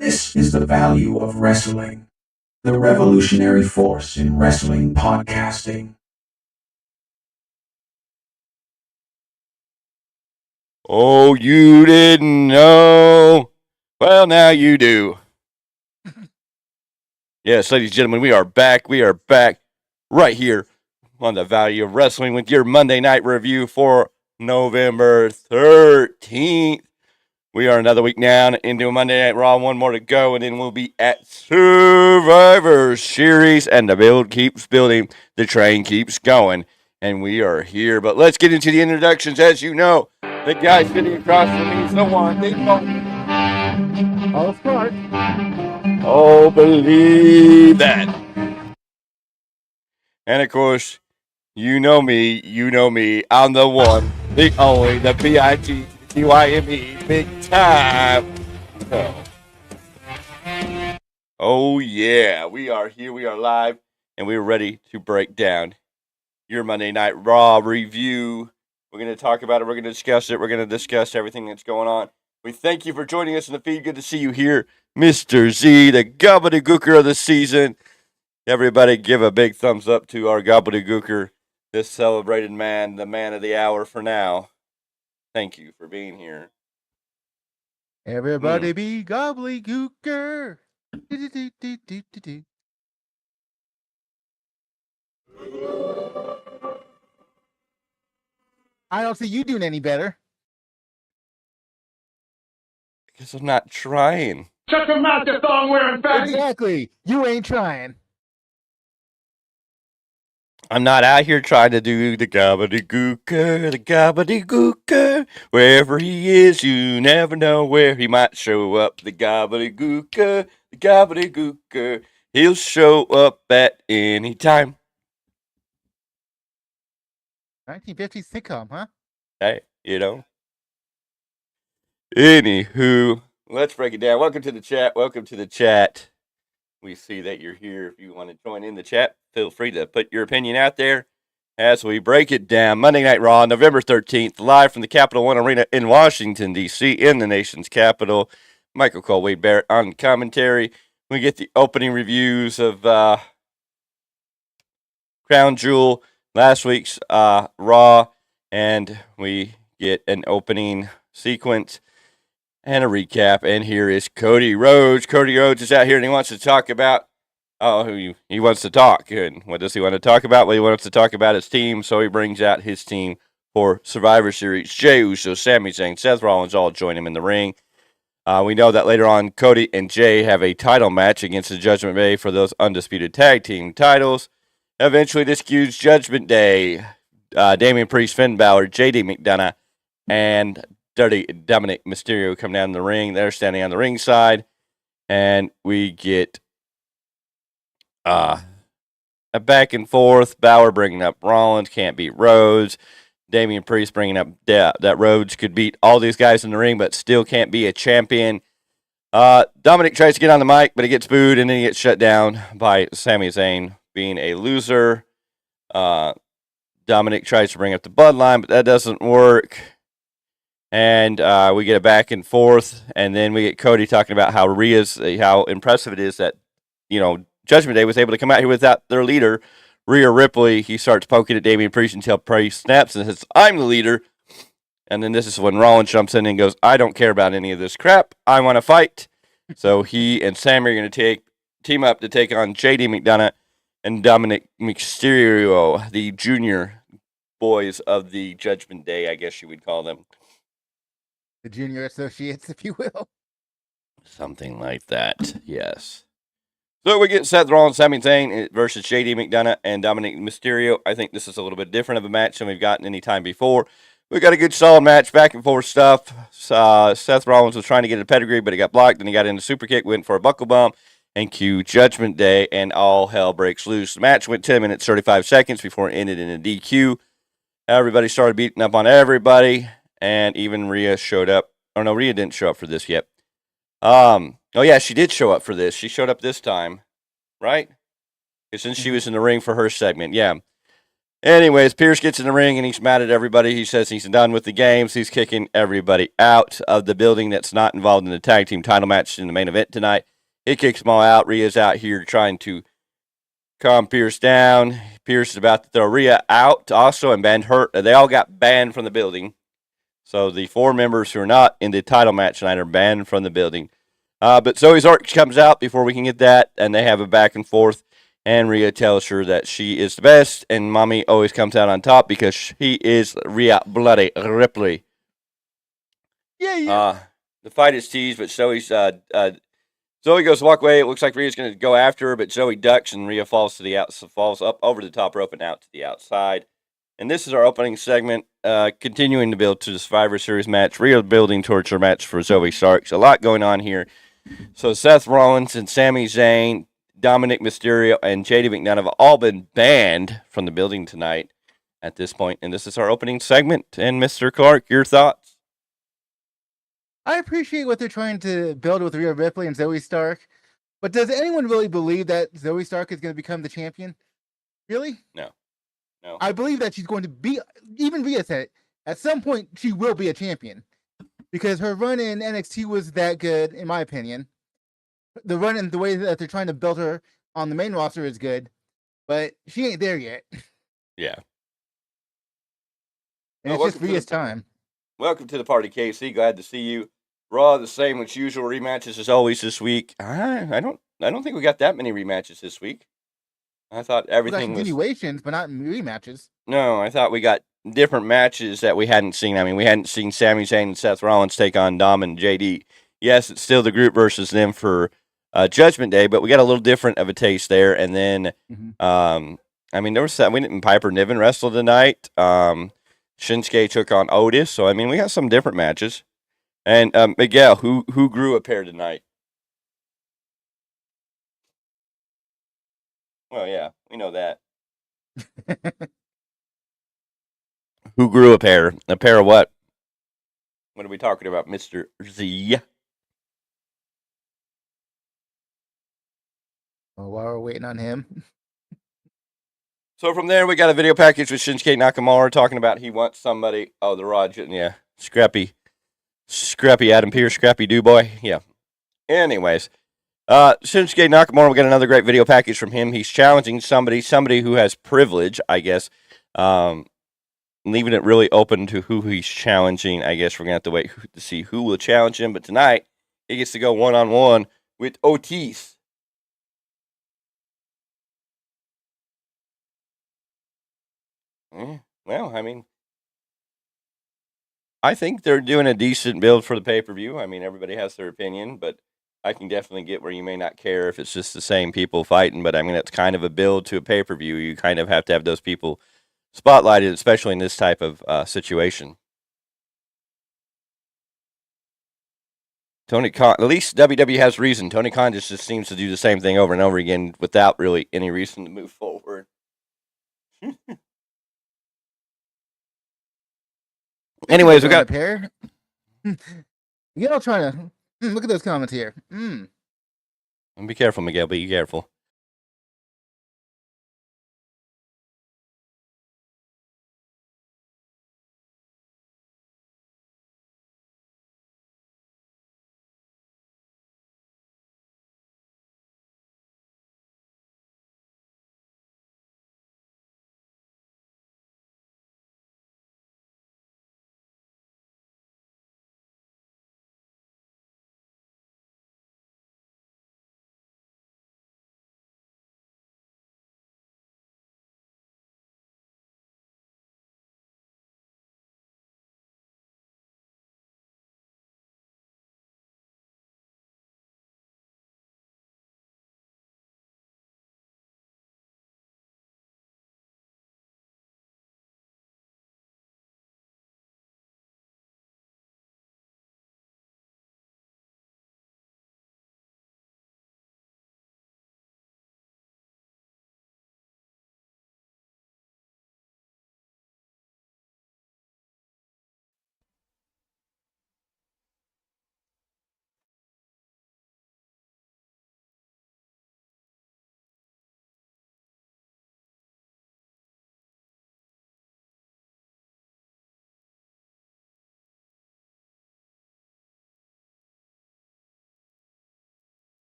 This is the value of wrestling, the revolutionary force in wrestling podcasting. Oh, you didn't know? Well, now you do. Yes, ladies and gentlemen, we are back. We are back right here on the Value of Wrestling with your Monday night review for November 13th. We are another week now into Monday Night Raw. One more to go, and then we'll be at Survivor Series. And the build keeps building. The train keeps going. And we are here. But let's get into the introductions. As you know, the guy sitting across from me is the one, the only. Paulus Clarke. Oh, believe that. And of course, you know me. I'm the one, the only, the BIGTYME, big time. Oh, yeah. We are here. We are live. And we're ready to break down your Monday Night Raw review. We're going to talk about it. We're going to discuss it. We're going to discuss everything that's going on. We thank you for joining us in the feed. Good to see you here, Mr. Z, the gobbledygooker of the season. Everybody give a big thumbs up to our gobbledygooker, this celebrated man, the man of the hour for now. Thank you for being here. Everybody be gobbledygooker. I don't see you doing any better. Because I'm not trying. Shut your mouth, you thong-wearing faggot! Exactly. You ain't trying. I'm not out here trying to do the gobbledygooker. Wherever he is, you never know where he might show up. The gobbledygooker. He'll show up at any time. 1950s sitcom, huh? Hey, you know. Anywho, let's break it down. Welcome to the chat. We see that you're here. If you want to join in the chat, feel free to put your opinion out there as we break it down. Monday Night Raw, November 13th, live from the Capital One Arena in Washington, D.C., in the nation's capital. Michael Cole, Wade Barrett on commentary. We get the opening reviews of Crown Jewel, last week's Raw, and we get an opening sequence and a recap. And here is Cody Rhodes. Cody Rhodes is out here and he wants to talk about, he wants to talk. And what does he want to talk about? Well, he wants to talk about his team, so he brings out his team for Survivor Series. Jey Uso, Sami Zayn, Seth Rollins all join him in the ring. We know that later on, Cody and Jey have a title match against the Judgment Day for those undisputed tag team titles. Eventually, this huge Judgment Day, Damian Priest, Finn Balor, JD McDonough, and Dirty Dominic Mysterio come down the ring. They're standing on the ringside, and we get a back and forth. Balor bringing up Rollins, can't beat Rhodes. Damian Priest bringing up that Rhodes could beat all these guys in the ring, but still can't be a champion. Dominic tries to get on the mic, but he gets booed, and then he gets shut down by Sami Zayn being a loser. Dominic tries to bring up the bloodline, but that doesn't work. And we get a back and forth, and then we get Cody talking about how impressive it is that, Judgment Day was able to come out here without their leader, Rhea Ripley. He starts poking at Damian Priest until Priest snaps and says, "I'm the leader." And then this is when Rollins jumps in and goes, "I don't care about any of this crap. I want to fight." So he and Sami are going to team up to take on JD McDonough and Dominic Mysterio, the junior boys of the Judgment Day, I guess you would call them. The junior associates, if you will. Something like that, yes. So we get Seth Rollins, Sami Zayn versus JD McDonough and Dominic Mysterio. I think this is a little bit different of a match than we've gotten any time before. We got a good solid match, back and forth stuff. Seth Rollins was trying to get a pedigree, but he got blocked. Then he got into super kick, went for a buckle bomb, and cue Judgment Day, and all hell breaks loose. The match went 10 minutes, 35 seconds before it ended in a DQ. Everybody started beating up on everybody. And even Rhea showed up. Oh, no, Rhea didn't show up for this yet. Oh, yeah, she did show up for this. She showed up this time, right? Since she was in the ring for her segment, yeah. Anyways, Pierce gets in the ring and he's mad at everybody. He says he's done with the games. He's kicking everybody out of the building that's not involved in the tag team title match in the main event tonight. He kicks them all out. Rhea's out here trying to calm Pierce down. Pierce is about to throw Rhea out also and ban her. They all got banned from the building. So the 4 members who are not in the title match tonight are banned from the building. But Zoe Stark comes out before we can get that, and they have a back and forth. And Rhea tells her that she is the best, and Mommy always comes out on top because she is Rhea Bloody Ripley. Yeah. The fight is teased, but Zoe goes to walk away. It looks like Rhea's going to go after her, but Zoe ducks, and Rhea falls up over the top rope and out to the outside. And this is our opening segment, continuing to build to the Survivor Series match. Rhea building towards her match for Zoe Stark. A lot going on here. So Seth Rollins and Sami Zayn, Dominic Mysterio, and JD McDonough have all been banned from the building tonight at this point. And this is our opening segment. And Mr. Clarke, your thoughts? I appreciate what they're trying to build with Rhea Ripley and Zoe Stark. But does anyone really believe that Zoe Stark is going to become the champion? Really? No. I believe that she's going to be, even Rhea said it, at some point she will be a champion. Because her run in NXT was that good, in my opinion. The run and the way that they're trying to build her on the main roster is good. But she ain't there yet. Yeah. And it's just Rhea's time. Welcome to the party, KC. Glad to see you. Raw, the same as usual. Rematches as always this week. I don't think we got that many rematches this week. I thought everything was continuations, but not rematches. No, I thought we got different matches that we hadn't seen. I mean, we hadn't seen Sami Zayn and Seth Rollins take on Dom and JD. Yes, it's still the group versus them for Judgment Day, but we got a little different of a taste there. And then, I mean, there was we didn't Piper Niven wrestle tonight. Shinsuke took on Otis, so I mean, we got some different matches. And Miguel, who grew a pair tonight? Well, yeah, we know that. Who grew a pair? A pair of what? What are we talking about, Mr. Z? Well, while we're waiting on him. So from there, we got a video package with Shinsuke Nakamura talking about he wants somebody. Oh, the Raj, yeah, Scrappy Adam Pearce, Scrappy Boy, yeah. Anyways, Shinsuke Nakamura, we got another great video package from him. He's challenging somebody who has privilege, I guess. Leaving it really open to who he's challenging. I guess we're going to have to wait to see who will challenge him. But tonight, he gets to go one-on-one with Otis. Well, I mean, I think they're doing a decent build for the pay-per-view. I mean, everybody has their opinion, but I can definitely get where you may not care if it's just the same people fighting. But, I mean, it's kind of a build to a pay-per-view. You kind of have to have those people spotlighted, especially in this type of situation. Tony Khan, at least WWE has reason. Tony Khan just seems to do the same thing over and over again without really any reason to move forward. Anyways, we got a pair. Miguel trying to look at those comments here. Be careful, Miguel. Be careful.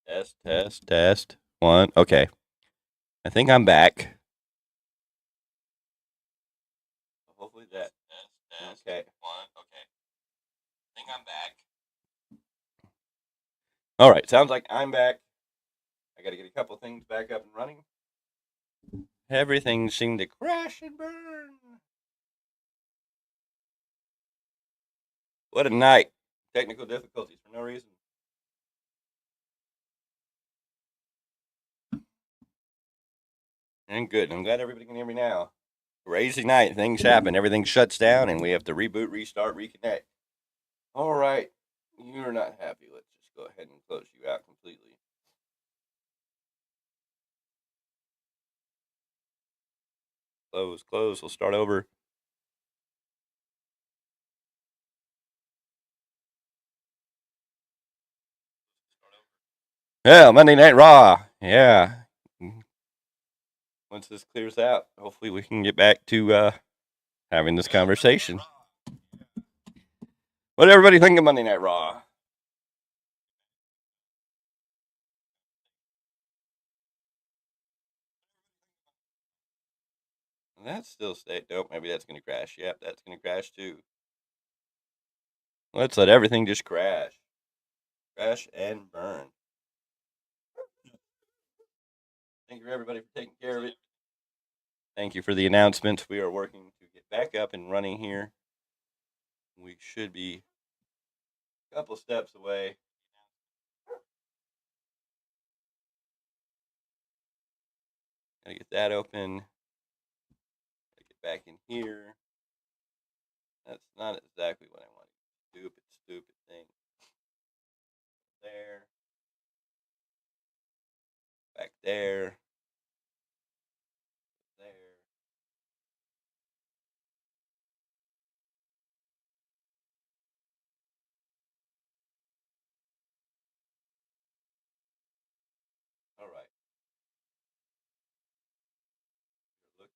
Test. 1. Okay. I think I'm back. Hopefully that. Okay. 1. Okay. I think I'm back. All right. Sounds like I'm back. I got to get a couple things back up and running. Everything seemed to crash and burn. What a night. Technical difficulties for no reason. And good. I'm glad everybody can hear me now. Crazy night. Things happen. Everything shuts down, and we have to reboot, restart, reconnect. All right. You're not happy. Let's just go ahead and close you out completely. Close. We'll start over. Yeah, Monday Night Raw. Yeah. Once this clears out, hopefully we can get back to having this conversation. What did everybody think of Monday Night Raw? That's still state. Nope, maybe that's going to crash. Yep, that's going to crash too. Let's let everything just crash. Crash and burn. Thank you, everybody, for taking care of it. Thank you for the announcement. We are working to get back up and running here. We should be a couple steps away. Gotta get that open. Gotta get back in here. That's not exactly what I wanted. Stupid thing. There. Back there. There. All right. You're looking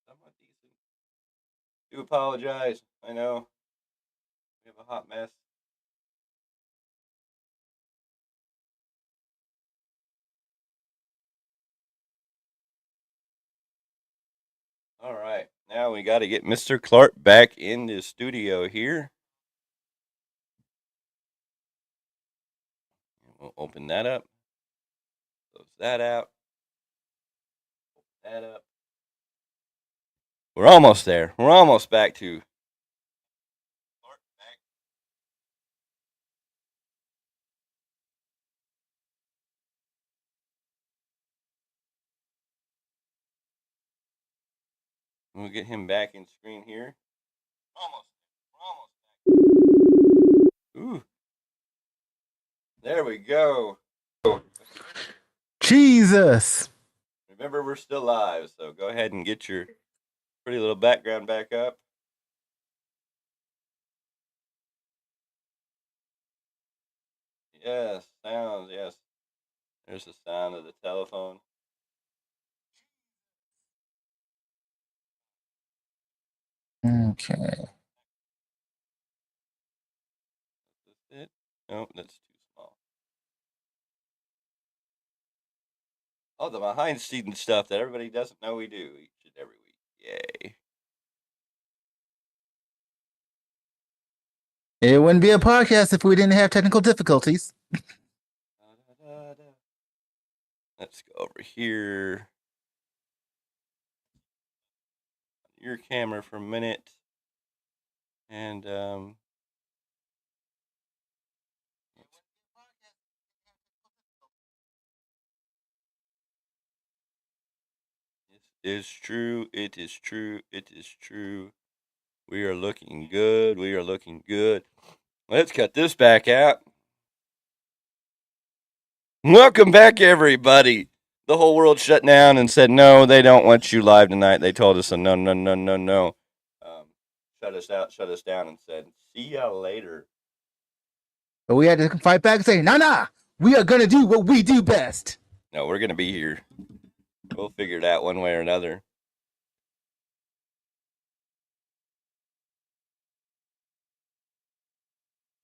somewhat decent. Do apologize. I know. We have a hot mess. All right. Now we got to get Mr. Clarke back in the studio here. We'll open that up. Close that out. Open that up. We're almost there. We're almost back to Clarke back. We'll get him back in screen here. Almost. We're almost back. Ooh. There we go. Jesus. Remember, we're still live, so go ahead and get your pretty little background back up. Yes, sounds, yes. There's the sound of the telephone. Okay. Is this it? Nope, that's too small. Oh, the behind scenes stuff that everybody doesn't know we do each and every week. Yay. It wouldn't be a podcast if we didn't have technical difficulties. Let's go over here. Your camera for a minute. And it is true. It is true. It is true. We are looking good. We are looking good. Let's cut this back out. Welcome back, everybody. The whole world shut down and said, no, they don't want you live tonight. They told us, no. Shut us out, shut us down, and said, see ya later. But we had to fight back and say, nah, we are going to do what we do best. No, we're going to be here. We'll figure it out one way or another.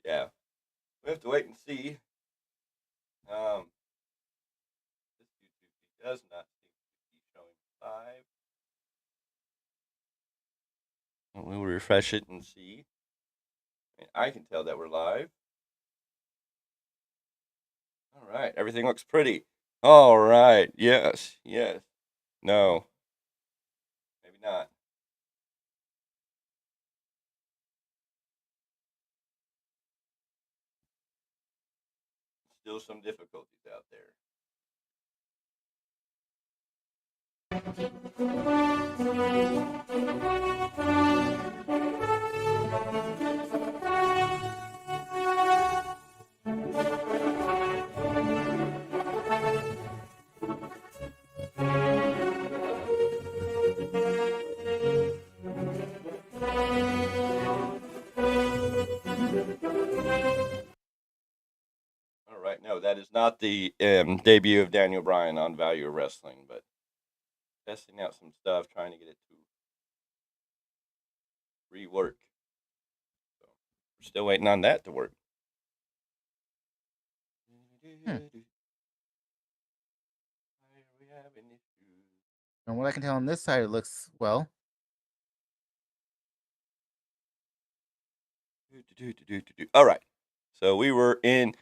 Yeah. We have to wait and see This YouTube feed does not seem to be showing live. We'll refresh it and see. I can tell that we're live. All right, everything looks pretty. All right, yes. No, maybe not. Still some difficulties out there. All right, no, that is not the debut of Daniel Bryan on Value of Wrestling, but testing out some stuff, trying to get it to rework. So we're still waiting on that to work. From what I can tell on this side, it looks well. All right. So we were in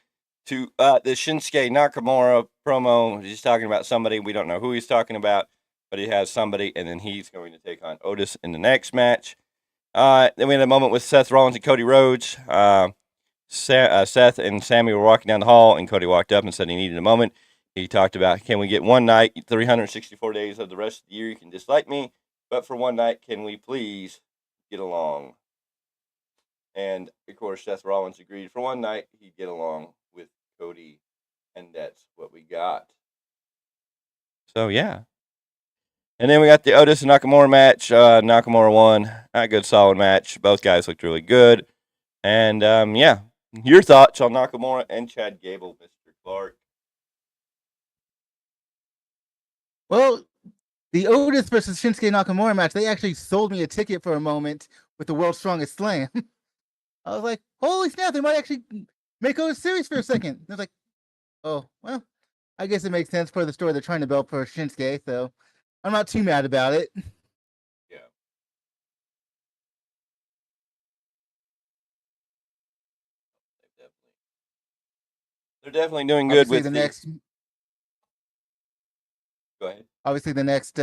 to the Shinsuke Nakamura promo. He's talking about somebody. We don't know who he's talking about, but he has somebody, and then he's going to take on Otis in the next match. Then we had a moment with Seth Rollins and Cody Rhodes. Seth and Sammy were walking down the hall, and Cody walked up and said he needed a moment. He talked about, can we get one night, 364 days of the rest of the year, you can dislike me, but for one night, can we please get along? And, of course, Seth Rollins agreed for one night he'd get along with Cody, and that's what we got. So, yeah. And then we got the Otis and Nakamura match. Nakamura won. A good, solid match. Both guys looked really good. And, yeah, your thoughts on Nakamura and Chad Gable, Mr. Clarke? Well, the Otis versus Shinsuke Nakamura match, they actually sold me a ticket for a moment with the World's Strongest Slam. I was like, holy snap, they might actually make Otis serious for a second. I was like, oh, well, I guess it makes sense for the story they're trying to build for Shinsuke, so I'm not too mad about it. Yeah. They're definitely doing good Obviously, with the next. Go ahead. Obviously, the next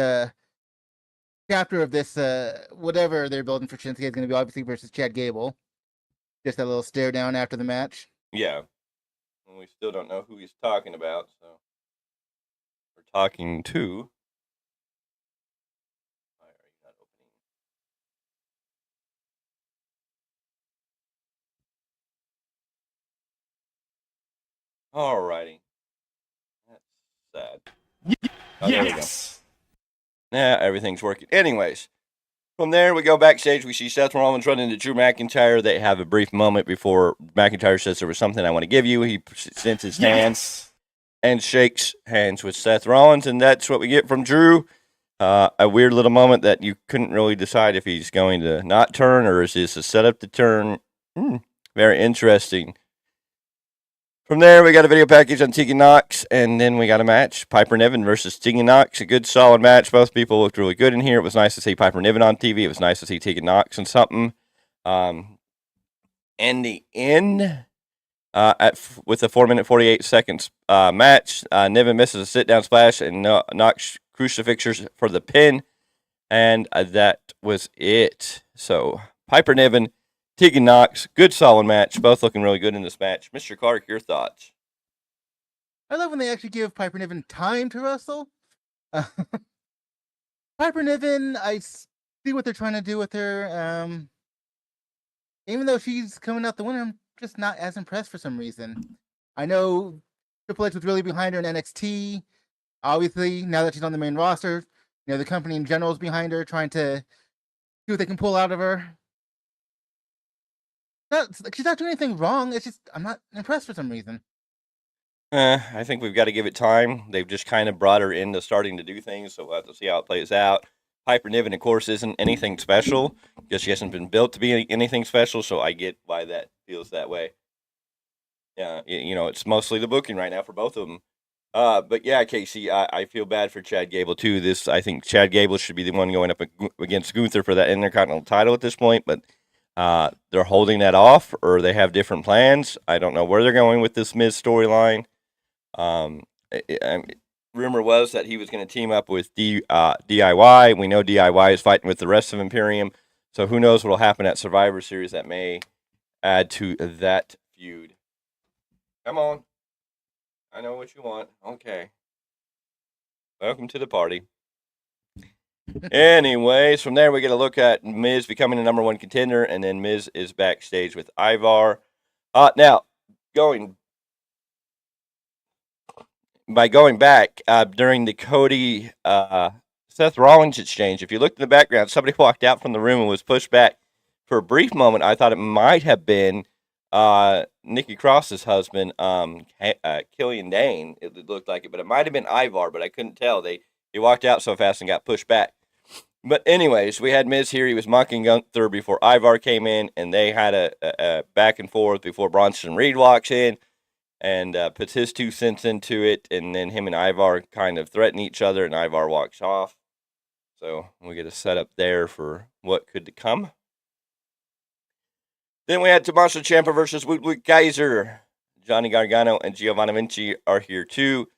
chapter of this, whatever they're building for Shinsuke, is going to be obviously versus Chad Gable. Just a little stare down after the match. Yeah. And we still don't know who he's talking about, so we're talking to. Why are you not opening? Alrighty. That's sad. Oh, there we go. Now everything's working. Anyways, from there we go backstage. We see Seth Rollins run into Drew McIntyre. They have a brief moment before McIntyre says there was something I want to give you. He extends his hands and shakes hands with Seth Rollins, and that's what we get from Drew. A weird little moment that you couldn't really decide if he's going to not turn or is this a setup to turn. Very interesting. From there, we got a video package on Tegan Nox, and then we got a match, Piper Niven versus Tegan Nox. A good, solid match. Both people looked really good in here. It was nice to see Piper Niven on TV. It was nice to see Tegan Nox and something. In the end, with a 4-minute, 48 seconds match, Niven misses a sit-down splash, and Nox crucifixes for the pin, and that was it. So, Piper Niven, Tegan Nox, good solid match. Both looking really good in this match. Mr. Clarke, your thoughts? I love when they actually give Piper Niven time to wrestle. Piper Niven, I see what they're trying to do with her. Even though she's coming out the winner, I'm just not as impressed for some reason. I know Triple H was really behind her in NXT. Obviously, now that she's on the main roster, the company in general is behind her, trying to see what they can pull out of her. She's not doing anything wrong. It's just I'm not impressed for some reason. I think we've got to give it time. They've just kind of brought her into starting to do things, so we'll have to see how it plays out. Piper Niven, of course, isn't anything special because she hasn't been built to be anything special, so I get why that feels that way. It's mostly the booking right now for both of them. But yeah, Casey, I feel bad for Chad Gable too. I think Chad Gable should be the one going up against Gunther for that Intercontinental title at this point, but they're holding that off, or they have different plans. I don't know where they're going with this Miz storyline. Rumor was that he was going to team up with DIY. We know DIY is fighting with the rest of Imperium, so who knows what will happen at Survivor Series that may add to that feud. Come on. I know what you want. Okay. Welcome to the party. Anyways, from there we get a look at Miz becoming the number one contender, and then Miz is backstage with Ivar. Now, going back during the Cody Seth Rollins exchange, if you looked in the background, somebody walked out from the room and was pushed back for a brief moment. I thought it might have been Nikki Cross's husband, Killian Dane. It looked like it, but it might have been Ivar, but I couldn't tell. He walked out so fast and got pushed back. But anyways, we had Miz here. He was mocking Gunther before Ivar came in, and they had a back and forth before Bronson Reed walks in and puts his 2 cents into it, and then him and Ivar kind of threaten each other, and Ivar walks off. So we get a setup there for what could come. Then we had Tommaso Ciampa versus Ludwig Kaiser. Johnny Gargano and Giovanni Vinci are here too.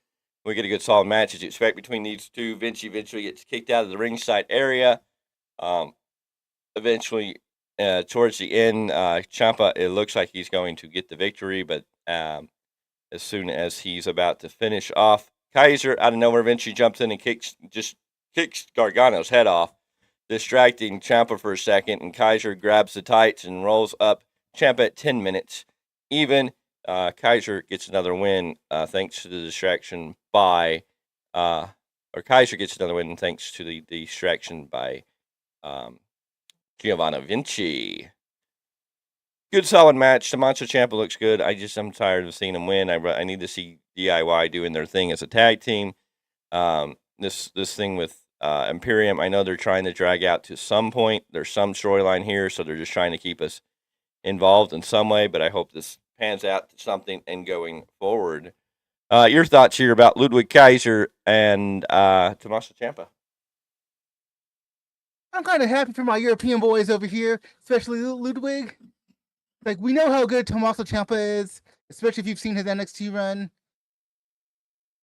We get a good solid match as you expect between these two. Vinci eventually gets kicked out of the ringside area. Eventually, towards the end, Ciampa, it looks like he's going to get the victory, but as soon as he's about to finish off, Kaiser out of nowhere, Vinci jumps in and kicks Gargano's head off, distracting Ciampa for a second, and Kaiser grabs the tights and rolls up Ciampa at 10 minutes. Even Kaiser gets another win thanks to the distraction by, Kaiser gets another win thanks to the distraction by Giovanni Vinci. Good solid match. Tommaso Ciampa looks good. I'm tired of seeing him win. I need to see DIY doing their thing as a tag team. This thing with Imperium, I know they're trying to drag out to some point. There's some storyline here, so they're just trying to keep us involved in some way, but I hope this pans out to something and going forward. Your thoughts here about Ludwig Kaiser and Tommaso Ciampa? I'm kind of happy for my European boys over here, especially Ludwig. Like, we know how good Tommaso Ciampa is, especially if you've seen his NXT run.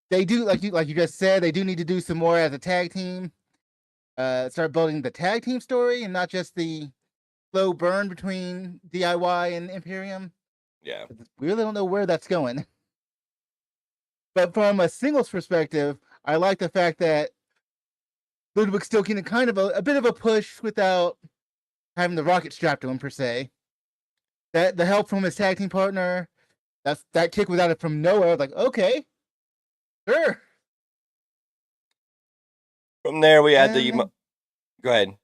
They do, like you just said, they do need to do some more as a tag team. Start building the tag team story and not just the slow burn between DIY and Imperium. Yeah. We really don't know where that's going. But from a singles perspective, I like the fact that Ludwig's still getting kind of a bit of a push without having the rocket strapped to him, per se. That the help from his tag team partner, that kick without it from nowhere. I was like, okay, sure. From there, we had go ahead.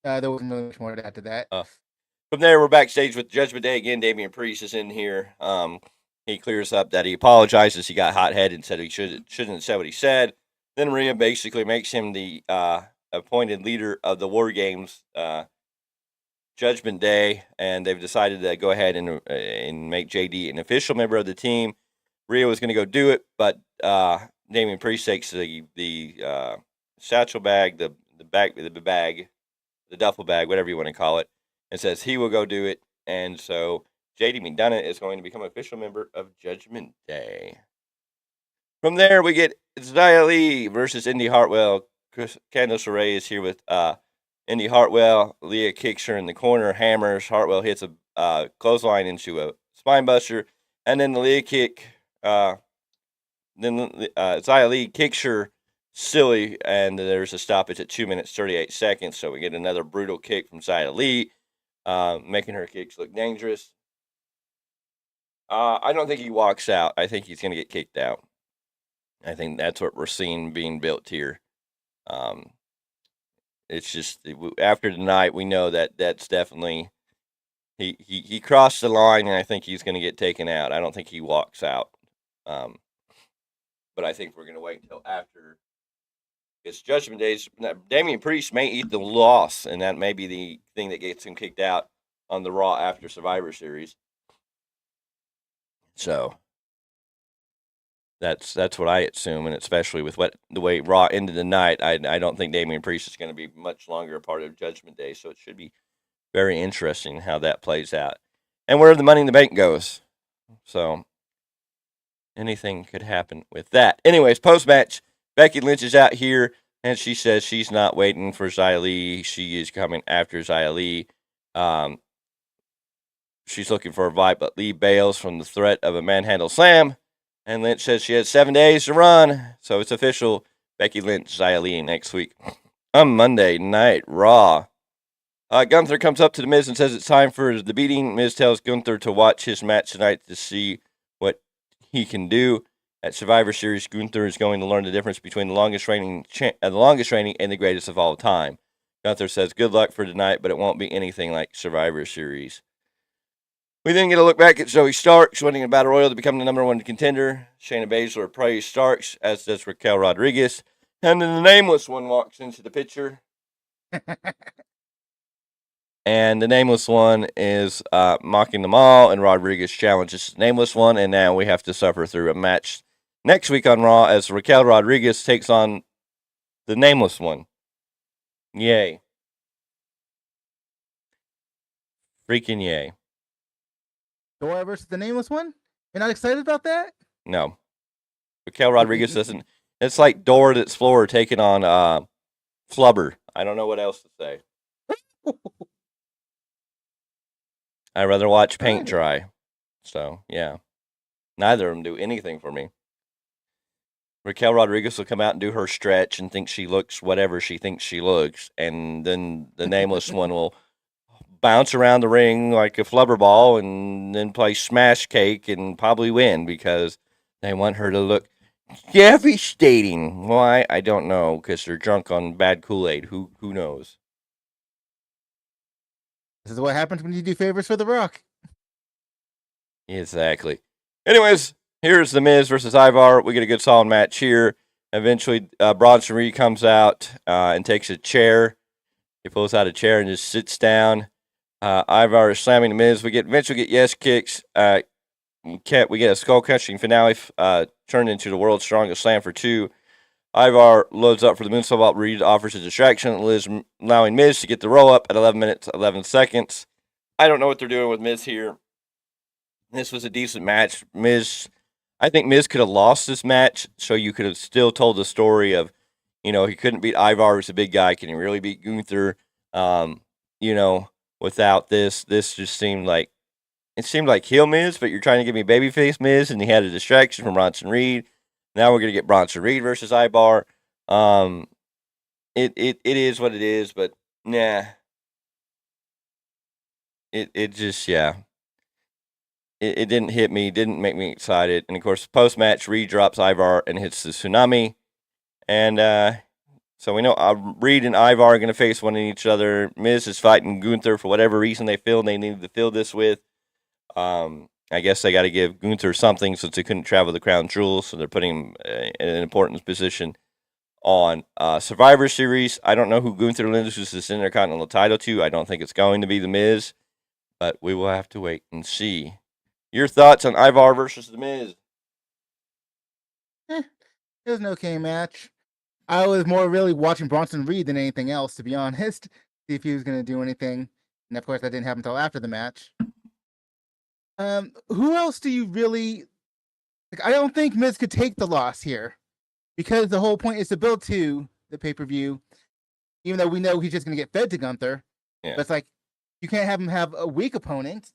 There wasn't really much more to add to that. From there, we're backstage with Judgment Day again. Damian Priest is in here. He clears up that he apologizes. He got hot-headed and said he shouldn't have said what he said. Then Rhea basically makes him the appointed leader of the War Games Judgment Day, and they've decided to go ahead and make JD an official member of the team. Rhea was going to go do it, but Damian Priest takes the satchel bag, the duffel bag, whatever you want to call it, and says he will go do it. And so JD McDonough is going to become an official member of Judgment Day. From there, we get Xia Li versus Indy Hartwell. Candice LeRae is here with Indy Hartwell. Leah kicks her in the corner, hammers. Hartwell hits a clothesline into a spinebuster, and then the Leah kick. Then Xia Li kicks her silly, and there's a stoppage at 2 minutes 38 seconds. So we get another brutal kick from Xia Li, making her kicks look dangerous. I don't think he walks out. I think he's going to get kicked out. I think that's what we're seeing being built here. It's just after tonight, we know that that's definitely he crossed the line, and I think he's going to get taken out. I don't think he walks out, but I think we're going to wait until after it's Judgment Days. Damian Priest may eat the loss, and that may be the thing that gets him kicked out on the Raw after Survivor Series. So that's what I assume, and especially with the way Raw ended the night, I don't think Damian Priest is going to be much longer a part of Judgment Day. So it should be very interesting how that plays out and where the Money in the Bank goes. So anything could happen with that. Anyways, post-match, Becky Lynch is out here, and she says she's not waiting for Xia Li. She is coming after Xia Li. She's looking for a fight, but Lee bails from the threat of a manhandle slam. And Lynch says she has 7 days to run. So it's official. Becky Lynch, Xia Li next week on Monday Night Raw. Gunther comes up to The Miz and says it's time for the beating. Miz tells Gunther to watch his match tonight to see what he can do. At Survivor Series, Gunther is going to learn the difference between the longest reigning and the greatest of all time. Gunther says good luck for tonight, but it won't be anything like Survivor Series. We then get a look back at Zoe Starks winning a Battle Royal to become the number 1 contender. Shayna Baszler praised Starks, as does Raquel Rodriguez. And then the Nameless one walks into the picture. And the Nameless one is mocking them all, and Rodriguez challenges the Nameless one, and now we have to suffer through a match next week on Raw as Raquel Rodriguez takes on the Nameless one. Yay. Freaking yay. Dora versus the Nameless one? You're not excited about that? No. Raquel Rodriguez doesn't. It's like Dora the Explorer taking on Flubber. I don't know what else to say. I'd rather watch paint dry. So, yeah. Neither of them do anything for me. Raquel Rodriguez will come out and do her stretch and think she looks whatever she thinks she looks. And then the Nameless one will bounce around the ring like a flubber ball and then play smash cake and probably win because they want her to look devastating. Why? I don't know, because they're drunk on bad Kool-Aid. Who knows? This is what happens when you do favors for The Rock. Exactly. Anyways, here's The Miz versus Ivar. We get a good solid match here. Eventually, Bronson Reed comes out and takes a chair. He pulls out a chair and just sits down. Ivar is slamming The Miz. We eventually get yes kicks. We get a skull-crushing finale turned into the world's strongest slam for 2. Ivar loads up for the moonsault while Reed offers a distraction, allowing Miz to get the roll-up at 11 minutes, 11 seconds. I don't know what they're doing with Miz here. This was a decent match. I think Miz could have lost this match, so you could have still told the story of, he couldn't beat Ivar, who's a big guy. Can he really beat Gunther? Without this just seemed like heel Miz, but you're trying to give me babyface Miz, and he had a distraction from Bronson Reed. Now we're gonna get Bronson Reed versus Ivar. It is what it is, but nah. It just It didn't hit me, didn't make me excited. And of course, post match, Reed drops Ivar and hits the tsunami, and so we know Reed and Ivar are going to face one each other. Miz is fighting Gunther for whatever reason they feel they needed to fill this with. I guess they got to give Gunther something since he couldn't travel the crown jewels, so they're putting him in an important position on Survivor Series. I don't know who Gunther loses this Intercontinental title to. I don't think it's going to be The Miz, but we will have to wait and see. Your thoughts on Ivar versus The Miz? It was an okay match. I was more really watching Bronson Reed than anything else, to be honest. See if he was going to do anything. And of course, that didn't happen until after the match. Who else do you really... I don't think Miz could take the loss here. Because the whole point is to build to the pay-per-view. Even though we know he's just going to get fed to Gunther. Yeah. But it's you can't have him have a weak opponent.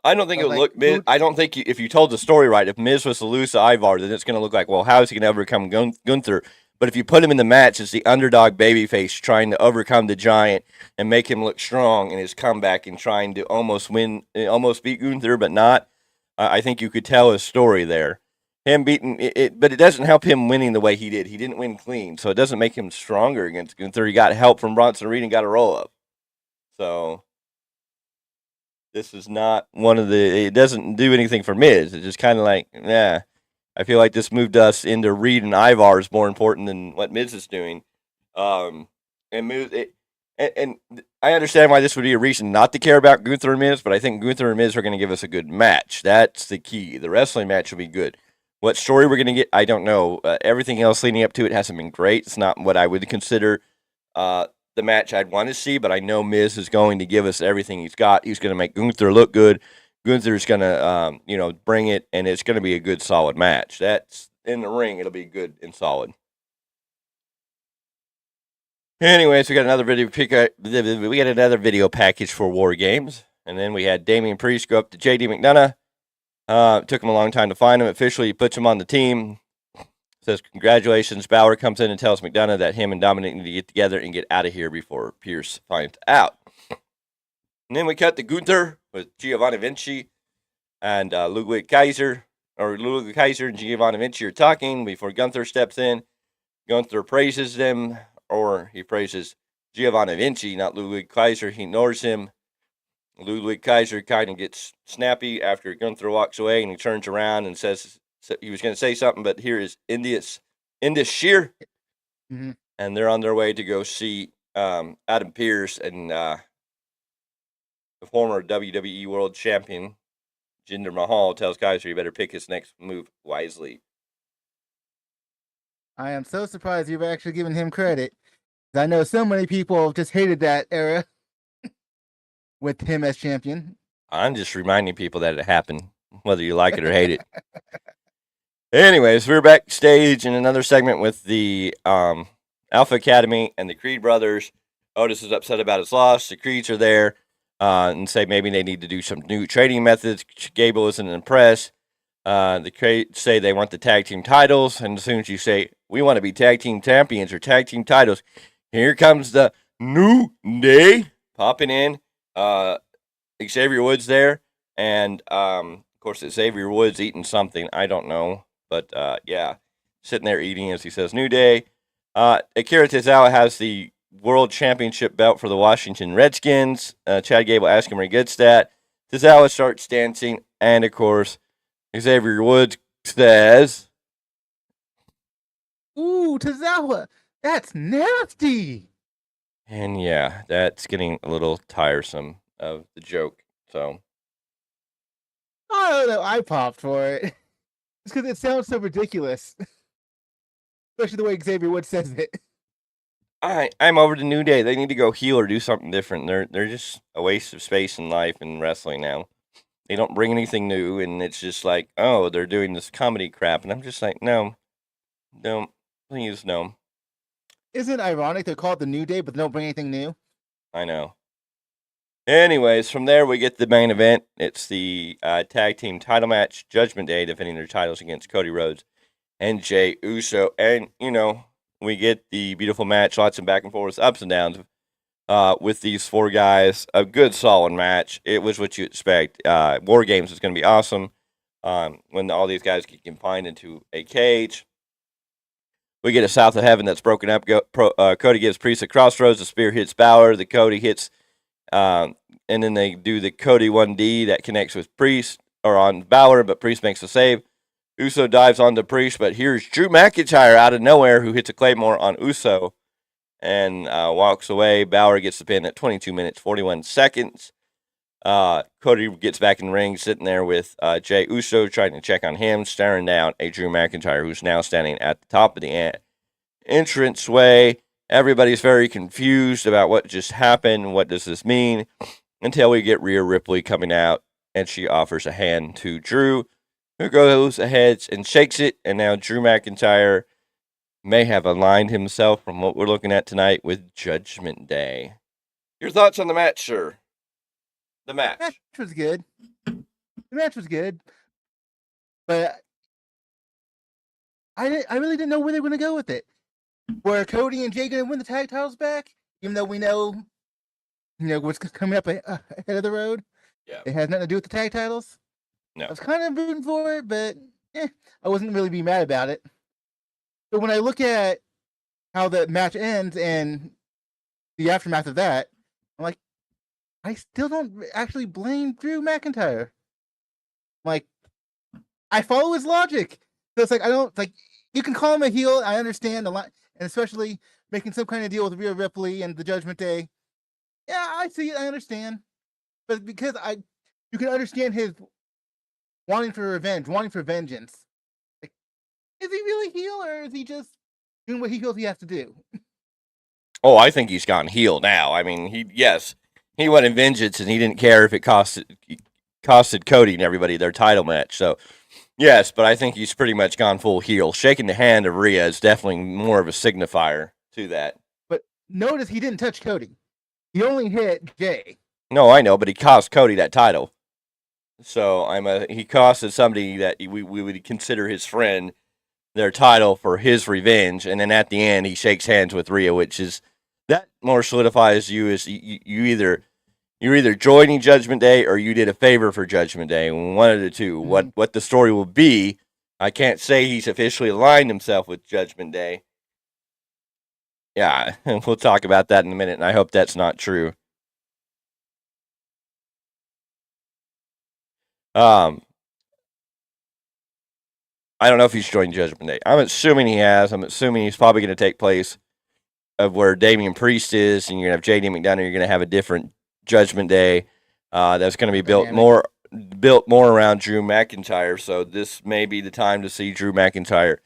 I don't think it would look Miz. I don't think if you told the story right, if Miz was to lose to Ivar, then it's going to look like, well, how is he going to overcome Gunther? But if you put him in the match as the underdog babyface trying to overcome the Giant and make him look strong in his comeback and trying to almost beat Gunther, but not, I think you could tell a story there. Him beating it, but it doesn't help him winning the way he did. He didn't win clean, so it doesn't make him stronger against Gunther. He got help from Bronson Reed and got a roll up. So this is not one of the. It doesn't do anything for Miz. It's just kind of I feel like this moved us into Reed and Ivar is more important than what Miz is doing. And I understand why this would be a reason not to care about Gunther and Miz, but I think Gunther and Miz are going to give us a good match. That's the key. The wrestling match will be good. What story we're going to get, I don't know. Everything else leading up to it hasn't been great. It's not what I would consider the match I'd want to see, but I know Miz is going to give us everything he's got. He's going to make Gunther look good. Gunther's going to, bring it, and it's going to be a good, solid match. That's in the ring. It'll be good and solid. Anyways, we got another video we got another video package for War Games, and then we had Damian Priest go up to JD McDonough. It took him a long time to find him. Officially, he puts him on the team. Says congratulations. Balor comes in and tells McDonough that him and Dominic need to get together and get out of here before Pierce finds out. And then we cut to Gunther with Giovanni Vinci and Ludwig Kaiser. Or Ludwig Kaiser and Giovanni Vinci are talking before Gunther steps in. Gunther praises them. Or he praises Giovanni Vinci, not Ludwig Kaiser. He ignores him. Ludwig Kaiser kind of gets snappy after Gunther walks away, and he turns around and says he was going to say something, but here is Indus Shear, and they're on their way to go see Adam Pearce and the former WWE World Champion Jinder Mahal tells Kaiser he better pick his next move wisely. I am so surprised you've actually given him credit. I know so many people just hated that era with him as champion. I'm just reminding people that it happened, whether you like it or hate it. Anyways, we're backstage in another segment with the Alpha Academy and the Creed brothers. Otis is upset about his loss. The Creeds are there and say maybe they need to do some new training methods. Gable isn't impressed. The Creeds say they want the tag team titles, and as soon as you say, we want to be tag team champions or tag team titles, here comes the New Day popping in. Xavier Woods there, and of course Xavier Woods eating something, I don't know, but yeah, sitting there eating as he says New Day. Akira Tozawa has the World Championship belt for the Washington Redskins. Chad Gable asks him where he gets that. Tozawa starts dancing, and of course Xavier Woods says, "Ooh, Tozawa, that's nasty." And yeah, that's getting a little tiresome of the joke. So I don't know. I popped for it. It's because it sounds so ridiculous, especially the way Xavier Woods says it. I'm over the New Day. They need to go heel or do something different. They're just a waste of space in life and wrestling now. They don't bring anything new, and it's just like, oh, they're doing this comedy crap, and I'm just like, no, please, no. Isn't it ironic they're called the New Day, but they don't bring anything new? I know. Anyways, from there we get the main event. It's the tag team title match. Judgment Day defending their titles against Cody Rhodes and Jey Uso. And, we get the beautiful match, lots of back and forth, ups and downs with these four guys. A good, solid match. It was what you expect. War Games is going to be awesome when all these guys get confined into a cage. We get a South of Heaven that's broken up. Cody gives Priest a crossroads. The spear hits Balor. The Cody hits, and then they do the Cody 1D that connects with Priest or on Balor, but Priest makes a save. Uso dives onto Priest, but here's Drew McIntyre out of nowhere who hits a Claymore on Uso and walks away. Balor gets the pin at 22 minutes, 41 seconds. Cody gets back in the ring, sitting there with Jey Uso, trying to check on him, staring down a Drew McIntyre who's now standing at the top of the entranceway. Everybody's very confused about what just happened. What does this mean? Until we get Rhea Ripley coming out, and she offers a hand to Drew, who goes ahead and shakes it, and now Drew McIntyre may have aligned himself from what we're looking at tonight with Judgment Day. Your thoughts on the match, sir? The match. The match was good. The match was good, but I really didn't know where they were going to go with it. Were Cody and Jey going to win the tag titles back? Even though we know, what's coming up ahead of the road. Yeah. It has nothing to do with the tag titles. No. I was kind of rooting for it, but I wasn't really be mad about it. But when I look at how the match ends and the aftermath of that, I'm like, I still don't actually blame Drew McIntyre. Like, I follow his logic. So it's like, you can call him a heel. I understand a lot, and especially making some kind of deal with Rhea Ripley and the Judgment Day. Yeah, I see it. I understand. But because you can understand his wanting for revenge, wanting for vengeance. Like, is he really heel, or is he just doing what he feels he has to do? Oh, I think he's gone heel now. I mean, he wanted vengeance, and he didn't care if it costed Cody and everybody their title match. So, yes, but I think he's pretty much gone full heel. Shaking the hand of Rhea is definitely more of a signifier to that. But notice he didn't touch Cody. He only hit Jay. No, I know, but he cost Cody that title. So he costed somebody that we would consider his friend their title for his revenge, and then at the end he shakes hands with Rhea, which is that more solidifies you as you're either joining Judgment Day or you did a favor for Judgment Day. One of the two. Mm-hmm. What the story will be, I can't say he's officially aligned himself with Judgment Day. Yeah, we'll talk about that in a minute, and I hope that's not true. I don't know if he's joined Judgment Day. I'm assuming he has. I'm assuming he's probably going to take place of where Damian Priest is, and you're going to have JD McDonough. You're going to have a different Judgment Day that's going to be built more around Drew McIntyre. So this may be the time to see Drew McIntyre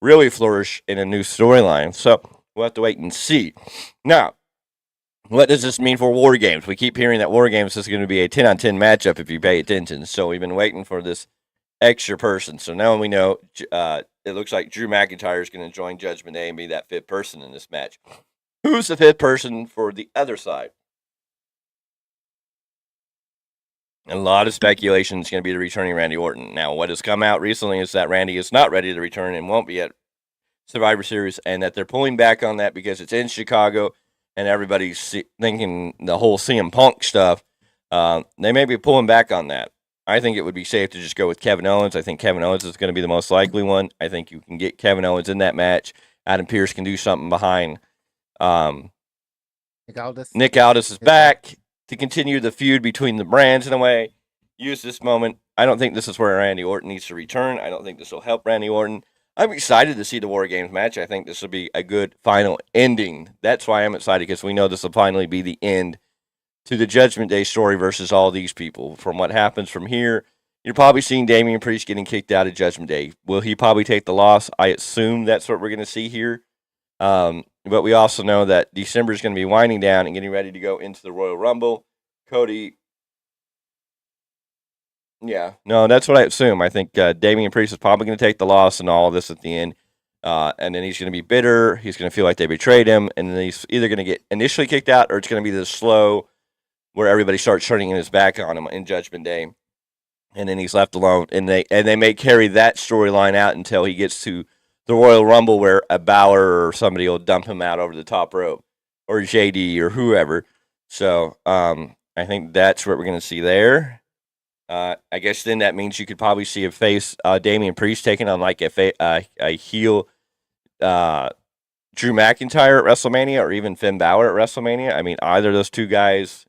really flourish in a new storyline. So we'll have to wait and see. Now, what does this mean for War Games? We keep hearing that War Games is going to be a 10-on-10 matchup if you pay attention. So we've been waiting for this extra person. So now we know it looks like Drew McIntyre is going to join Judgment Day and be that fifth person in this match. Who's the fifth person for the other side? A lot of speculation is going to be the returning Randy Orton. Now, what has come out recently is that Randy is not ready to return and won't be at Survivor Series, and that they're pulling back on that because it's in Chicago and everybody's thinking the whole CM Punk stuff. They may be pulling back on that. I think it would be safe to just go with Kevin Owens. I think Kevin Owens is going to be the most likely one. I think you can get Kevin Owens in that match. Adam Pearce can do something behind. Nick Aldis is back to continue the feud between the brands in a way. Use this moment. I don't think this is where Randy Orton needs to return. I don't think this will help Randy Orton. I'm excited to see the War Games match. I think this will be a good final ending. That's why I'm excited, because we know this will finally be the end to the Judgment Day story versus all these people. From what happens from here, you're probably seeing Damian Priest getting kicked out of Judgment Day. Will he probably take the loss? I assume that's what we're going to see here. But we also know that December is going to be winding down and getting ready to go into the Royal Rumble. Cody. Yeah, no, that's what I assume. I think Damian Priest is probably going to take the loss and all of this at the end. And then he's going to be bitter. He's going to feel like they betrayed him. And then he's either going to get initially kicked out, or it's going to be this slow where everybody starts turning his back on him in Judgment Day. And then he's left alone. And they may carry that storyline out until he gets to the Royal Rumble, where a Balor or somebody will dump him out over the top rope, or JD or whoever. So I think that's what we're going to see there. I guess then that means you could probably see a face Damian Priest taking on like a heel Drew McIntyre at WrestleMania, or even Finn Balor at WrestleMania. I mean, either of those two guys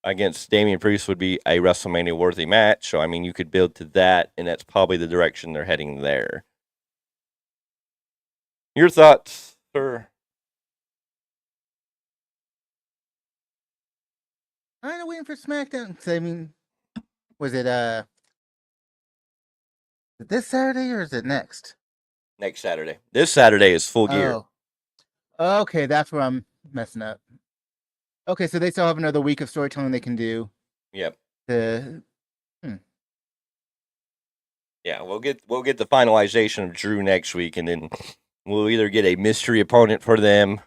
against Damian Priest would be a WrestleMania worthy match. So I mean, you could build to that, and that's probably the direction they're heading there. Your thoughts, sir? I'm waiting for SmackDown. I mean, was it this Saturday or is it next? Next Saturday. This Saturday is Full Gear. Oh, okay, that's where I'm messing up. Okay, so they still have another week of storytelling they can do. Yep. Yeah, we'll get the finalization of Drew next week, and then we'll either get a mystery opponent for them,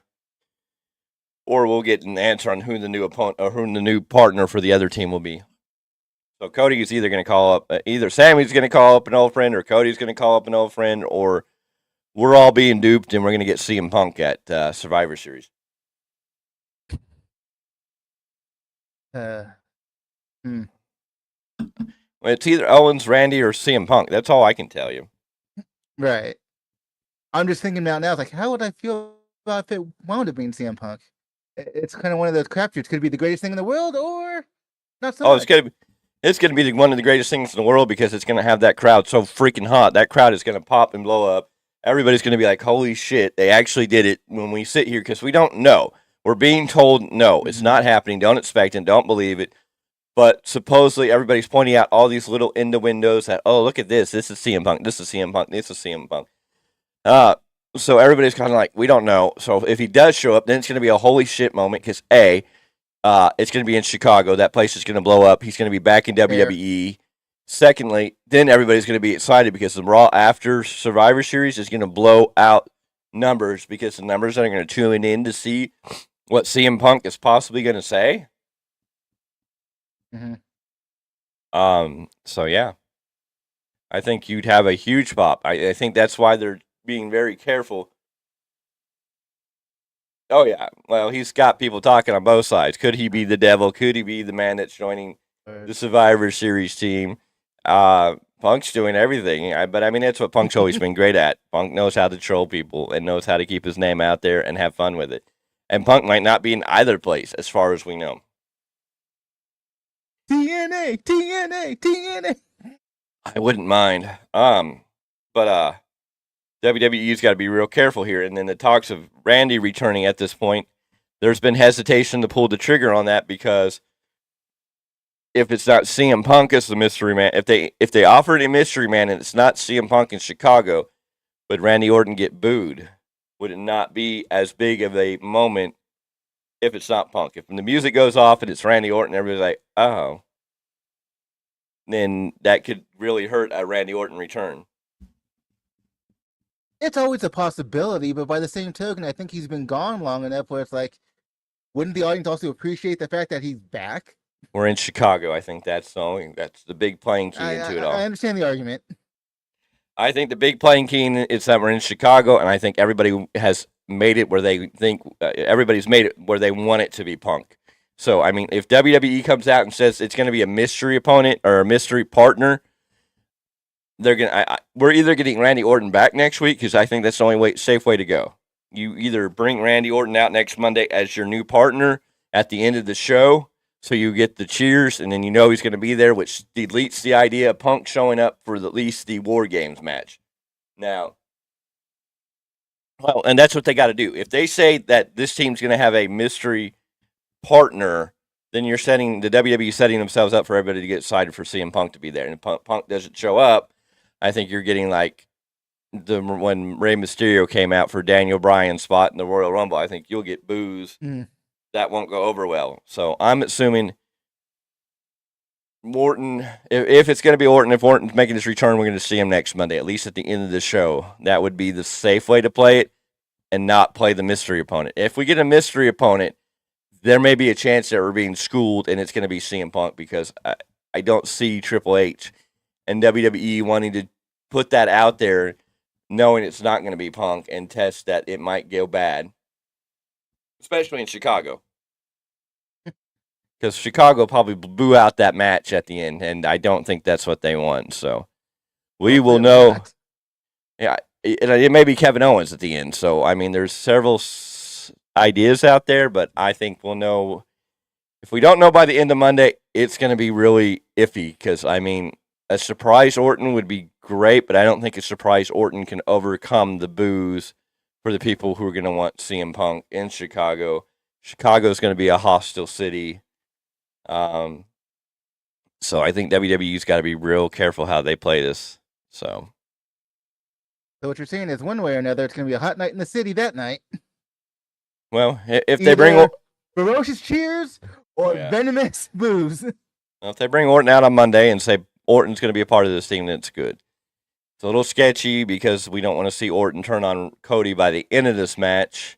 or we'll get an answer on who the new opponent or who the new partner for the other team will be. So Cody is either going to call up, either Sammy's going to call up an old friend, or Cody's going to call up an old friend, or we're all being duped and we're going to get CM Punk at Survivor Series. It's either Owens, Randy, or CM Punk. That's all I can tell you. Right. I'm just thinking about now, like, how would I feel about if it wound up being CM Punk? It's kind of one of those crapshoots. Could it be the greatest thing in the world, or not so much? It's gonna be one of the greatest things in the world, because it's gonna have that crowd so freaking hot. That crowd is gonna pop and blow up. Everybody's gonna be like, "Holy shit! They actually did it." When we sit here, because we don't know. We're being told, no, it's not happening. Don't expect it. Don't believe it. But supposedly everybody's pointing out all these little windows that, oh, look at this. This is CM Punk. This is CM Punk. This is CM Punk. So everybody's kind of like, we don't know. So if he does show up, then it's going to be a holy shit moment because, A, it's going to be in Chicago. That place is going to blow up. He's going to be back in WWE. Secondly, then everybody's going to be excited because the Raw after Survivor Series is going to blow out numbers because the numbers are going to tune in to see what CM Punk is possibly going to say. So yeah, I think you'd have a huge pop. I think that's why they're being very careful. Oh yeah, well he's got people talking on both sides. Could he be the devil? Could he be the man that's joining the Survivor Series team? Punk's doing everything, but I mean that's what Punk's always been great at. Punk knows how to troll people and knows how to keep his name out there and have fun with it. And Punk might not be in either place, as far as we know. TNA, TNA, TNA. I wouldn't mind. But WWE's got to be real careful here. And then the talks of Randy returning at this point, there's been hesitation to pull the trigger on that because if it's not CM Punk as the mystery man, if they offered a mystery man and it's not CM Punk in Chicago, would Randy Orton get booed? Would it not be as big of a moment if it's not Punk? If the music goes off and it's Randy Orton, everybody's like, oh, then that could really hurt a Randy Orton return. It's always a possibility, but by the same token, I think he's been gone long enough where it's like, wouldn't the audience also appreciate the fact that he's back? We're in Chicago. I think that's the big playing key into it all. I understand the argument. I think the big playing key is that we're in Chicago, and I think everybody has made it where they think everybody's made it where they want it to be Punk. So, I mean, if WWE comes out and says it's going to be a mystery opponent or a mystery partner, we're either getting Randy Orton back next week because I think that's the only safe way to go. You either bring Randy Orton out next Monday as your new partner at the end of the show, so you get the cheers, and then you know he's going to be there, which deletes the idea of Punk showing up for at least the War Games match. Now, well, and that's what they got to do. If they say that this team's going to have a mystery partner, then you're setting the WWE setting themselves up for everybody to get excited for CM Punk to be there. And if Punk doesn't show up, I think you're getting like when Rey Mysterio came out for Daniel Bryan's spot in the Royal Rumble. I think you'll get boos. That won't go over well. So I'm assuming Orton, if it's going to be Orton, if Orton's making his return, we're going to see him next Monday, at least at the end of the show. That would be the safe way to play it and not play the mystery opponent. If we get a mystery opponent, there may be a chance that we're being schooled and it's going to be CM Punk because I don't see Triple H and WWE wanting to put that out there knowing it's not going to be Punk and test that it might go bad. Especially in Chicago. Because Chicago probably boo out that match at the end, and I don't think that's what they want. So we will know. Yeah, it may be Kevin Owens at the end. So, I mean, there's several ideas out there, but I think we'll know. If we don't know by the end of Monday, it's going to be really iffy. Because, I mean, a surprise Orton would be great, but I don't think a surprise Orton can overcome the boos for the people who are going to want CM Punk in Chicago. Chicago is going to be a hostile city. So I think WWE's got to be real careful how they play this. So what you're saying is one way or another, it's going to be a hot night in the city that night. Well, if they bring ferocious cheers or venomous boos. Well, if they bring Orton out on Monday and say Orton's going to be a part of this team, then it's good. It's a little sketchy because we don't want to see Orton turn on Cody by the end of this match.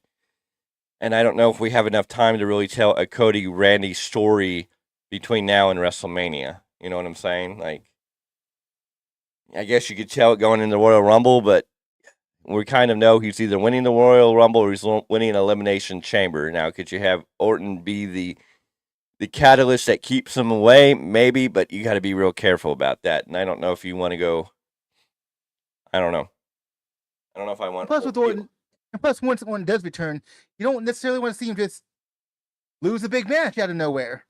And I don't know if we have enough time to really tell a Cody-Randy story between now and WrestleMania. You know what I'm saying? Like, I guess you could tell it going in the Royal Rumble, but we kind of know he's either winning the Royal Rumble or he's winning an Elimination Chamber. Now, could you have Orton be the catalyst that keeps him away? Maybe, but you got to be real careful about that. And I don't know if you want to go... I don't know. I don't know if I want... Plus, with Orton... And plus, once Orton does return, you don't necessarily want to see him just lose a big match out of nowhere.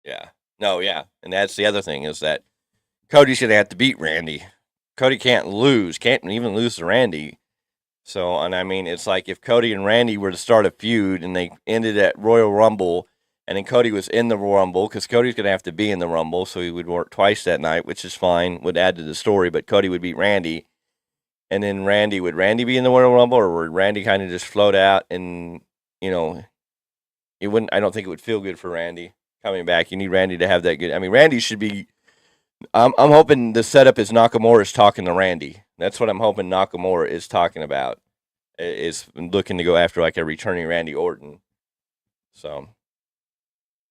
Yeah. No, yeah. And that's the other thing is that Cody's going to have to beat Randy. Cody can't even lose to Randy. So, and I mean, it's like if Cody and Randy were to start a feud and they ended at Royal Rumble, and then Cody was in the Rumble, because Cody's going to have to be in the Rumble, so he would work twice that night, which is fine, would add to the story, but Cody would beat Randy, and then would Randy be in the Royal Rumble, or would Randy kind of just float out and, it wouldn't, I don't think it would feel good for Randy coming back. You need Randy to have that good, I mean, Randy should be, I'm hoping the setup is Nakamura is talking to Randy. That's what I'm hoping Nakamura is talking about, is looking to go after like a returning Randy Orton. So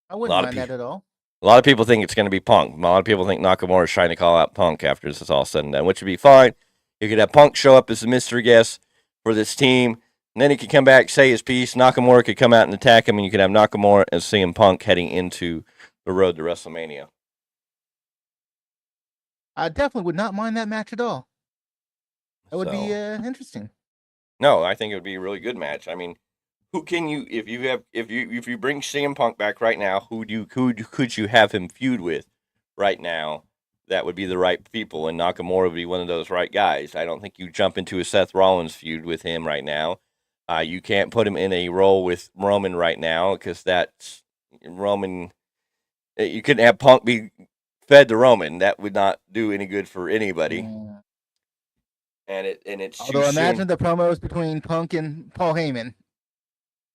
I wouldn't mind that at all. a lot of people think it's going to be Punk. A lot of people think Nakamura is trying to call out Punk after this is all said and done, which would be fine. You could have Punk show up as a mystery guest for this team, and then he could come back, say his piece. Nakamura could come out and attack him, and you could have Nakamura and CM Punk heading into the road to WrestleMania. I definitely would not mind that match at all. That would be interesting. No, I think it would be a really good match. I mean, who can you if you bring CM Punk back right now, who could you have him feud with right now? That would be the right people, and Nakamura would be one of those right guys. I don't think you jump into a Seth Rollins feud with him right now. You can't put him in a role with Roman right now because that's Roman. You couldn't have Punk be fed to Roman. That would not do any good for anybody. Yeah. And it's although imagine the promos between Punk and Paul Heyman.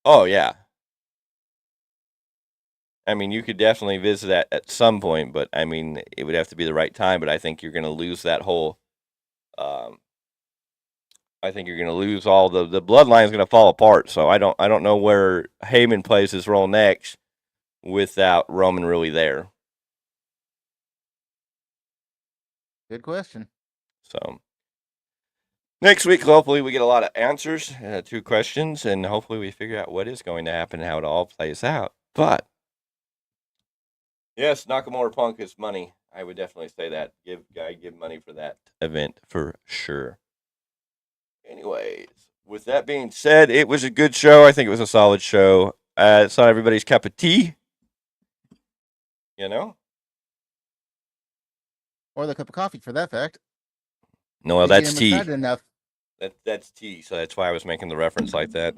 Oh yeah. I mean, you could definitely visit that at some point, but I mean, it would have to be the right time. But I think you're going to lose that whole. I think you're going to lose all the bloodline is going to fall apart. So I don't know where Heyman plays his role next without Roman really there. Good question. So next week, hopefully, we get a lot of answers to questions, and hopefully, we figure out what is going to happen and how it all plays out. But yes, Nakamura Punk is money. I would definitely say that. Give money for that event for sure. Anyways, with that being said, it was a good show. I think it was a solid show. It's not everybody's cup of tea, or the cup of coffee, for that fact. No, well, that's tea. Enough. That's tea, so that's why I was making the reference like that.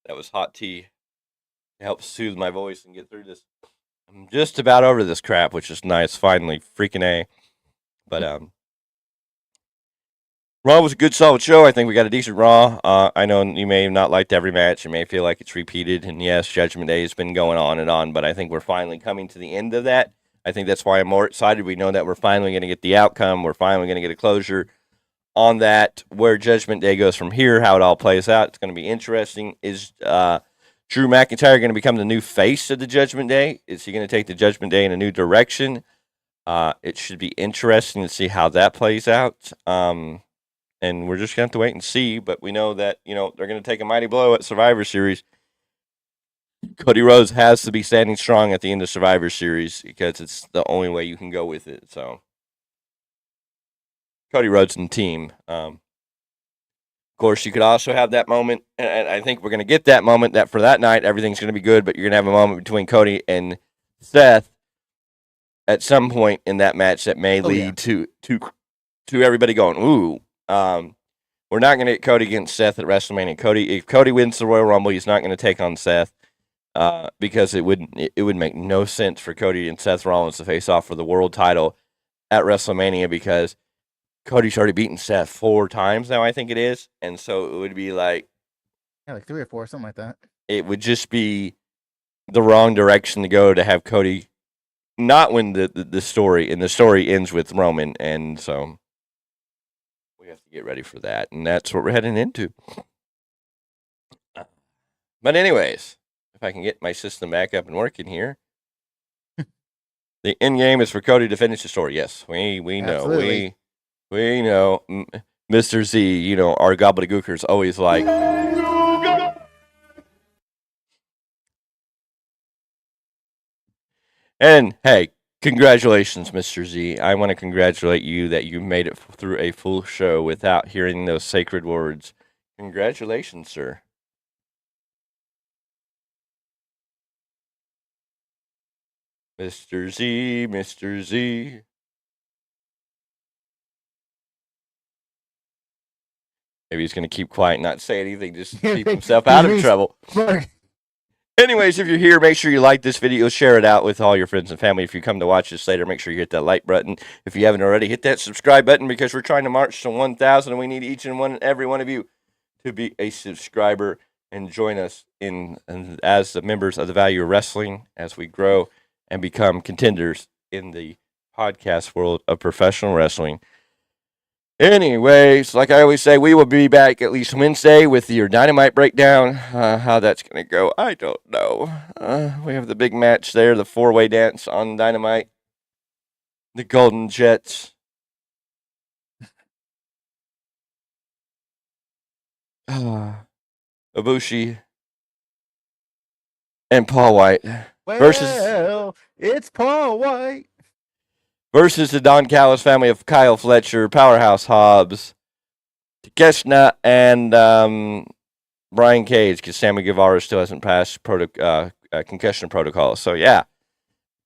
That was hot tea to help soothe my voice and get through this. I'm just about over this crap, which is nice. Finally, freaking A. But Raw was a good, solid show. I think we got a decent Raw. I know you may have not liked every match. You may feel like it's repeated. And yes, Judgment Day has been going on and on, but I think we're finally coming to the end of that. I think that's why I'm more excited. We know that we're finally going to get the outcome. We're finally going to get a closure on that, where Judgment Day goes from here, how it all plays out. It's going to be interesting. Is Drew McIntyre going to become the new face of the Judgment Day? Is he going to take the Judgment Day in a new direction? It should be interesting to see how that plays out. And we're just going to have to wait and see. But we know that, they're going to take a mighty blow at Survivor Series. Cody Rhodes has to be standing strong at the end of Survivor Series because it's the only way you can go with it. So, Cody Rhodes and team. Of course, you could also have that moment, and I think we're going to get that moment that for that night, everything's going to be good, but you're going to have a moment between Cody and Seth at some point in that match that may lead to everybody going, ooh. We're not going to get Cody against Seth at WrestleMania. If Cody wins the Royal Rumble, he's not going to take on Seth because it would make no sense for Cody and Seth Rollins to face off for the world title at WrestleMania because Cody's already beaten Seth 4 times now, I think it is, and so it would be like 3 or 4, something like that. It would just be the wrong direction to go to have Cody not win the story, and the story ends with Roman, and so we have to get ready for that, and that's what we're heading into. But anyways, if I can get my system back up and working here, the end game is for Cody to finish the story. Yes, we know. Absolutely. We know. Mr. Z, our gobbledygooker is always like... And, hey, congratulations, Mr. Z. I want to congratulate you that you made it through a full show without hearing those sacred words. Congratulations, sir. Mr. Z, Mr. Z. Maybe he's going to keep quiet and not say anything, just keep himself out of trouble. Anyways, if you're here, make sure you like this video, share it out with all your friends and family. If you come to watch this later, make sure you hit that like button. If you haven't already, hit that subscribe button because we're trying to march to 1,000, and we need each and every one of you to be a subscriber and join us as the members of the Value of Wrestling as we grow and become contenders in the podcast world of professional wrestling. Anyways, like I always say, we will be back at least Wednesday with your Dynamite breakdown. How that's going to go, I don't know. We have the big match there, the 4-way dance on Dynamite. The Golden Jets. Ibushi and Paul White Well, it's Paul White. Versus the Don Callis family of Kyle Fletcher, Powerhouse Hobbs, Takeshita, and Brian Cage, because Sammy Guevara still hasn't passed concussion protocol. So, yeah,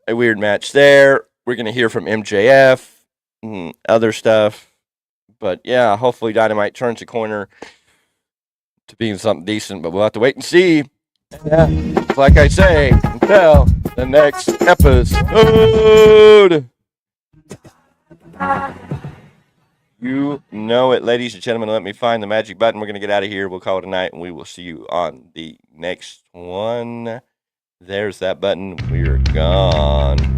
a weird match there. We're going to hear from MJF and other stuff. But, yeah, hopefully Dynamite turns the corner to being something decent, but we'll have to wait and see. Yeah, like I say, until the next episode. You know it, ladies and gentlemen. Let me find the magic button. We're going to get out of here. We'll call it a night, and we will see you on the next one. There's that button. We're gone.